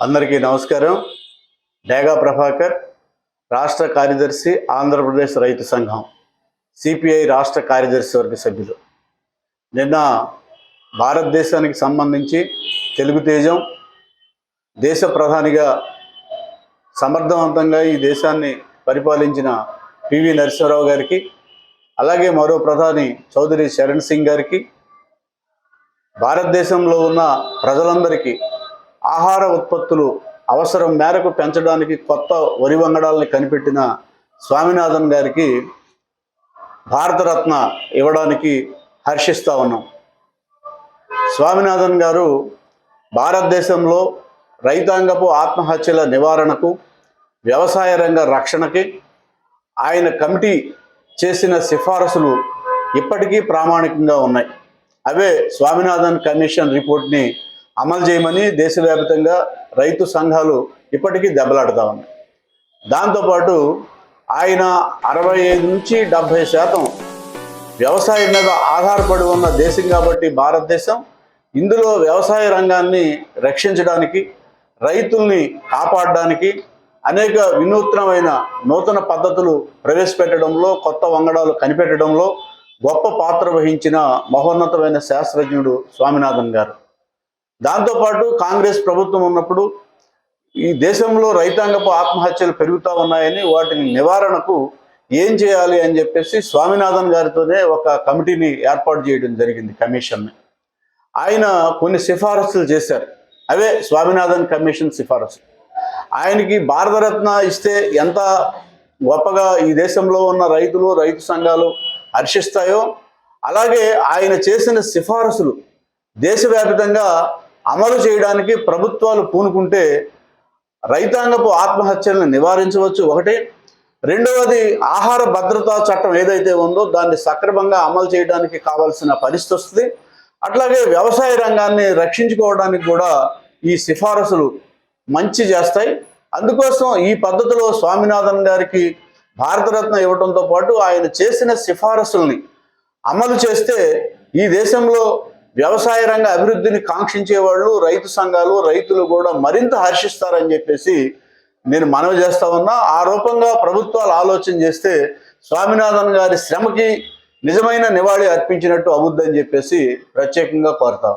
అందరికీ నమస్కారం. డేగా ప్రభాకర్, రాష్ట్ర కార్యదర్శి, ఆంధ్రప్రదేశ్ రైతు సంఘం, సిపిఐ రాష్ట్ర కార్యదర్శి వర్గ సభ్యులు. నిన్న భారతదేశానికి సంబంధించి తెలుగు తేజం దేశ ప్రధానిగా సమర్థవంతంగా ఈ దేశాన్ని పరిపాలించిన పివి నరసింహారావు గారికి, అలాగే మరో ప్రధాని చౌదరి చరణ్ సింగ్ గారికి, భారతదేశంలో ఉన్న ప్రజలందరికీ ఆహార ఉత్పత్తులు అవసరం మేరకు పెంచడానికి కొత్త వరి వంగడాలని కనిపెట్టిన స్వామినాథన్ గారికి భారతరత్న ఇవ్వడానికి హర్షిస్తూ ఉన్నాం. స్వామినాథన్ గారు భారతదేశంలో రైతాంగపు ఆత్మహత్యల నివారణకు, వ్యవసాయ రంగ రక్షణకి ఆయన కమిటీ చేసిన సిఫారసులు ఇప్పటికీ ప్రామాణికంగా ఉన్నాయి. అవే స్వామినాథన్ కమిషన్ రిపోర్ట్ని అమలు చేయమని దేశవ్యాప్తంగా రైతు సంఘాలు ఇప్పటికీ దెబ్బలాడుతూ ఉన్నాయి. దాంతోపాటు ఆయన 65 నుంచి 70% వ్యవసాయం మీద ఆధారపడి ఉన్న దేశం కాబట్టి భారతదేశం, ఇందులో వ్యవసాయ రంగాన్ని రక్షించడానికి, రైతుల్ని కాపాడడానికి అనేక వినూత్నమైన నూతన పద్ధతులు ప్రవేశపెట్టడంలో, కొత్త వంగడాలు కనిపెట్టడంలో గొప్ప పాత్ర వహించిన మహోన్నతమైన శాస్త్రజ్ఞుడు స్వామినాథన్ గారు. దాంతోపాటు కాంగ్రెస్ ప్రభుత్వం ఉన్నప్పుడు ఈ దేశంలో రైతాంగపు ఆత్మహత్యలు పెరుగుతూ ఉన్నాయని, వాటిని నివారణకు ఏం చేయాలి అని చెప్పేసి స్వామినాథన్ గారితోనే ఒక కమిటీని ఏర్పాటు చేయడం జరిగింది, కమిషన్ని. ఆయన కొన్ని సిఫారసులు చేశారు. అవే స్వామినాథన్ కమిషన్ సిఫారసులు. ఆయనకి భారతరత్న ఇస్తే ఎంత గొప్పగా ఈ దేశంలో ఉన్న రైతులు, రైతు సంఘాలు హర్షిస్తాయో, అలాగే ఆయన చేసిన సిఫారసులు దేశవ్యాప్తంగా అమలు చేయడానికి ప్రభుత్వాలు పూనుకుంటే రైతాంగపు ఆత్మహత్యలను నివారించవచ్చు. ఒకటి. రెండవది, ఆహార భద్రతా చట్టం ఏదైతే ఉందో దాన్ని సక్రమంగా అమలు చేయడానికి కావాల్సిన పరిస్థితి వస్తుంది. అట్లాగే వ్యవసాయ రంగాన్ని రక్షించుకోవడానికి కూడా ఈ సిఫారసులు మంచి చేస్తాయి. అందుకోసం ఈ పద్ధతిలో స్వామినాథన్ గారికి భారతరత్న ఇవ్వడంతో పాటు ఆయన చేసిన సిఫారసుల్ని అమలు చేస్తే ఈ దేశంలో వ్యవసాయ రంగ అభివృద్ధిని కాంక్షించే వాళ్ళు, రైతు సంఘాలు, రైతులు కూడా మరింత హర్షిస్తారని చెప్పేసి నేను మనవి చేస్తా ఉన్నా. ఆ రూపంగా ప్రభుత్వాలు ఆలోచన చేస్తే స్వామినాథన్ గారి శ్రమకి నిజమైన నివాళి అర్పించినట్టు అవుద్దని చెప్పేసి ప్రత్యేకంగా కోరుతా.